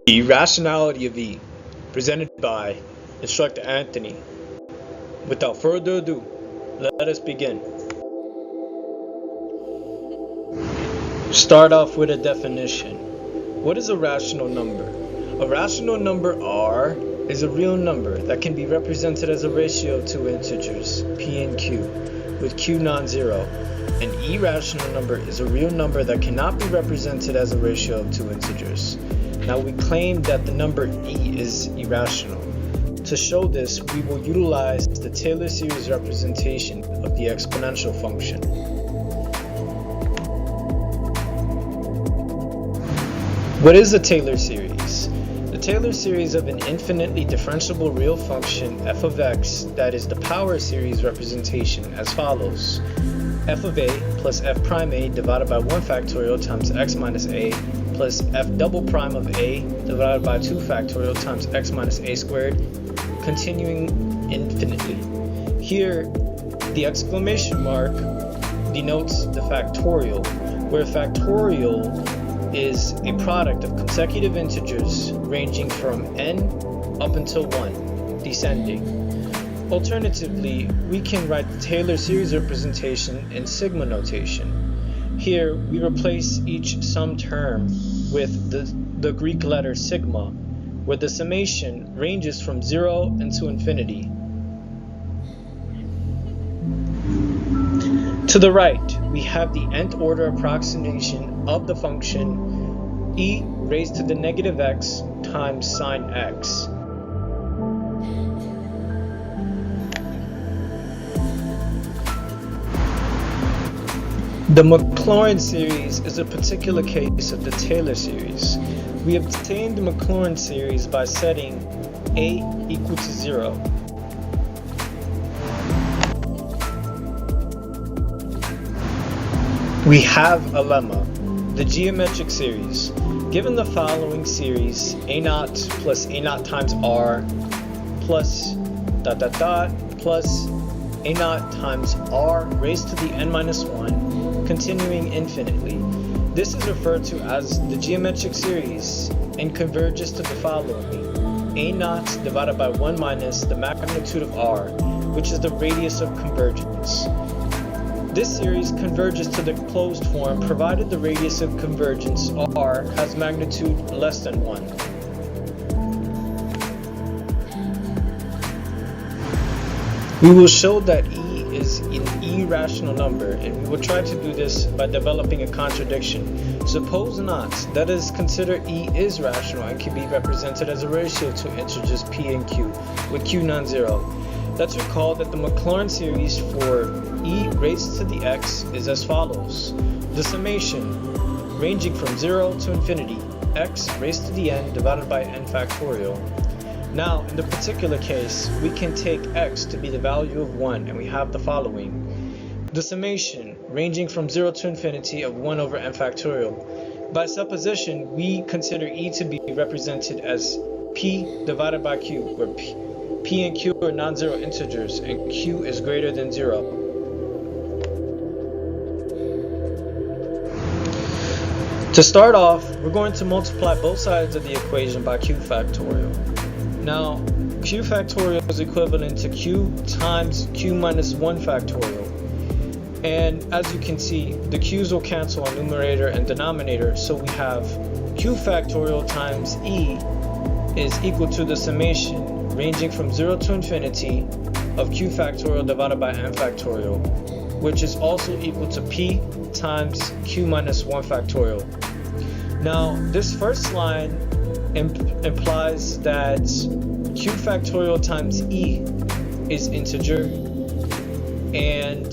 The Irrationality of E, presented by Instructor Anthony. Without further ado, let us begin. Start off with a definition. What is a rational number? A rational number R is a real number that can be represented as a ratio of two integers, P and Q, with Q non-zero. An irrational number is a real number that cannot be represented as a ratio of two integers. Now we claim that the number E is irrational. To show this, we will utilize the Taylor series representation of the exponential function. What is a Taylor series? The Taylor series of an infinitely differentiable real function f of x that is the power series representation as follows: f of a plus f prime a divided by 1 factorial times x minus a plus f double prime of a divided by 2 factorial times x minus a squared, continuing infinitely. Here, the exclamation mark denotes the factorial, where factorial is a product of consecutive integers ranging from n up until 1, descending. Alternatively, we can write the Taylor series representation in sigma notation. Here, we replace each sum term with the Greek letter sigma, where the summation ranges from 0 into infinity. To the right, we have the nth order approximation of the function e raised to the negative x times sine x. The Maclaurin series is a particular case of the Taylor series. We obtain the Maclaurin series by setting a equal to 0. We have a lemma, the geometric series. Given the following series, a naught plus a naught times r plus dot dot dot plus a naught times r raised to the n minus 1, continuing infinitely. This is referred to as the geometric series and converges to the following: a naught divided by 1 minus the magnitude of r, which is the radius of convergence. This series converges to the closed form provided the radius of convergence r has magnitude less than 1. We will show that E is an irrational number, and we will try to do this by developing a contradiction. Suppose not, that is, consider E is rational and can be represented as a ratio to integers P and Q, with Q non-zero. Let's recall that the Maclaurin series for E raised to the x is as follows: the summation ranging from 0 to infinity, x raised to the n divided by n factorial. Now, in the particular case, we can take x to be the value of 1, and we have the following: the summation ranging from 0 to infinity of 1 over n factorial. By supposition, we consider E to be represented as p divided by q, where p and q are non-zero integers, and q is greater than 0. To start off, we're going to multiply both sides of the equation by q factorial. Now, q factorial is equivalent to q times q minus 1 factorial. And as you can see, the q's will cancel on numerator and denominator, so we have q factorial times e is equal to the summation ranging from 0 to infinity of q factorial divided by n factorial, which is also equal to p times q minus 1 factorial. Now, this first line implies that q factorial times e is integer, and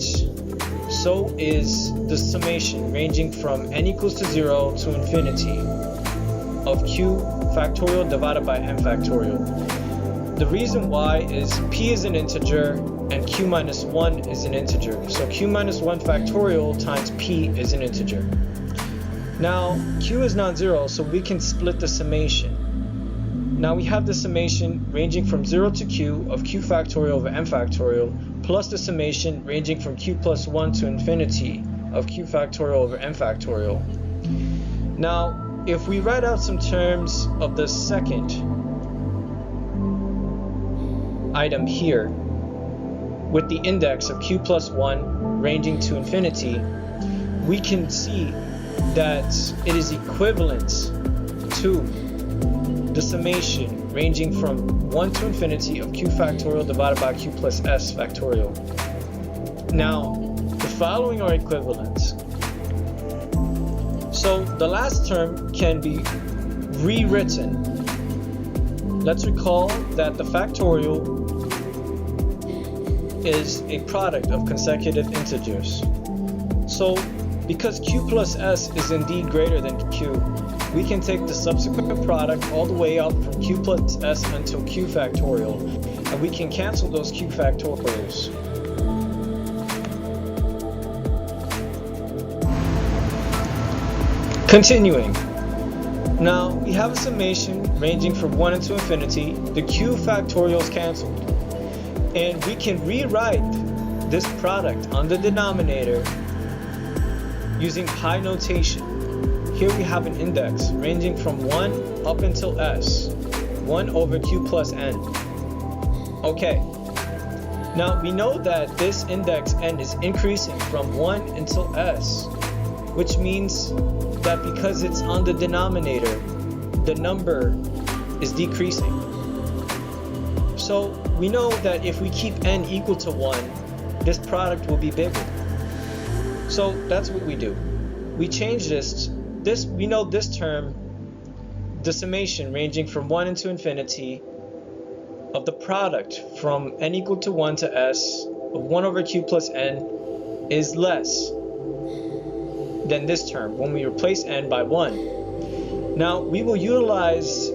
so is the summation ranging from n equals to 0 to infinity of q factorial divided by n factorial. The reason why is p is an integer and q minus 1 is an integer, so q minus 1 factorial times p is an integer. Now, q is non-zero, so we can split the summation. Now we have the summation ranging from 0 to q of q factorial over n factorial, plus the summation ranging from q plus 1 to infinity of q factorial over n factorial. Now, if we write out some terms of the second item here with the index of q plus 1 ranging to infinity, we can see that it is equivalent to the summation ranging from 1 to infinity of q factorial divided by q plus s factorial. Now, the following are equivalent. So the last term can be rewritten. Let's recall that the factorial is a product of consecutive integers. So because q plus s is indeed greater than q, we can take the subsequent product all the way up from q plus s until q factorial, and we can cancel those q factorials. Continuing. Now we have a summation ranging from 1 to infinity. The q factorial is cancelled, and we can rewrite this product on the denominator using pi notation. Here we have an index ranging from 1 up until s, 1 over q plus n. Okay, now we know that this index n is increasing from 1 until s, which means that because it's on the denominator, the number is decreasing. So we know that if we keep n equal to 1, this product will be bigger. So that's what we do. We change this. We know this term, the summation ranging from 1 to infinity of the product from n equal to 1 to s of 1 over q plus n is less than this term when we replace n by 1. Now we will utilize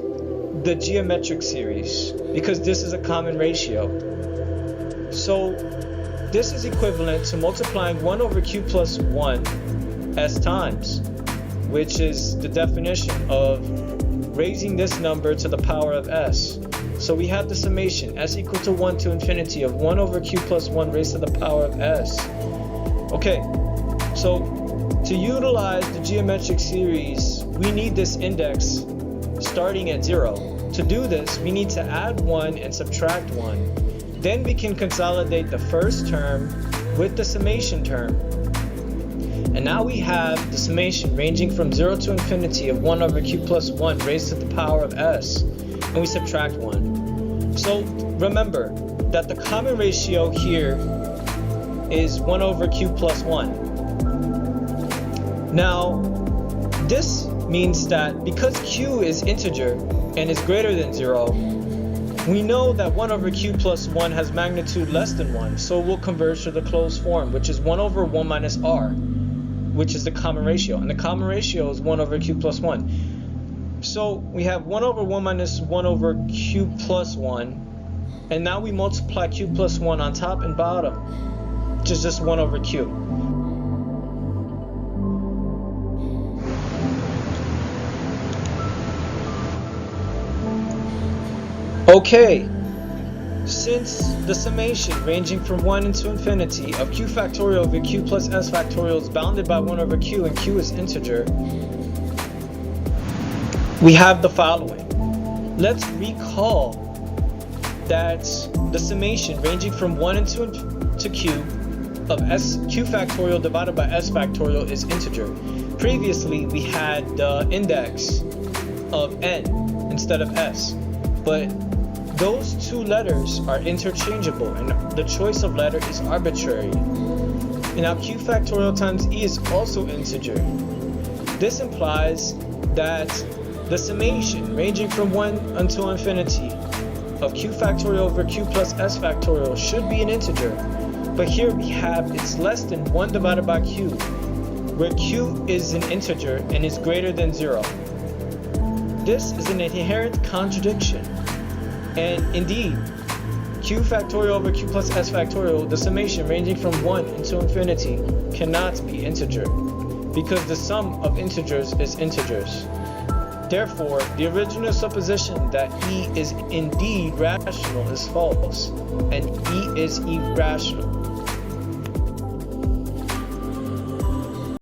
the geometric series because this is a common ratio. So this is equivalent to multiplying 1 over q plus 1 s times, which is the definition of raising this number to the power of s. So we have the summation s equal to 1 to infinity of 1 over q plus 1 raised to the power of s. Okay, so to utilize the geometric series, we need this index starting at 0. To do this, we need to add 1 and subtract 1. Then we can consolidate the first term with the summation term. And now we have the summation ranging from 0 to infinity of 1 over q plus 1 raised to the power of s. And we subtract 1. So remember that the common ratio here is 1 over q plus 1. Now, this means that because q is integer and is greater than 0, we know that 1 over q plus 1 has magnitude less than 1, so we'll converge to the closed form, which is 1 over 1 minus r, which is the common ratio, and the common ratio is 1 over q plus 1. So we have 1 over 1 minus 1 over q plus 1, and now we multiply q plus 1 on top and bottom, which is just 1 over q. Okay, since the summation ranging from 1 to infinity of q factorial over q plus s factorial is bounded by 1 over q and q is integer, we have the following. Let's recall that the summation ranging from 1 to q of q factorial divided by s factorial is integer. Previously, we had the index of n instead of s, but those two letters are interchangeable and the choice of letter is arbitrary. And now q factorial times e is also integer. This implies that the summation ranging from 1 until infinity of q factorial over q plus s factorial should be an integer. But here we have it's less than 1 divided by q, where q is an integer and is greater than 0. This is an inherent contradiction. And indeed, q factorial over q plus s factorial, the summation ranging from 1 until infinity, cannot be integer, because the sum of integers is integers. Therefore, the original supposition that e is indeed rational is false, and e is irrational.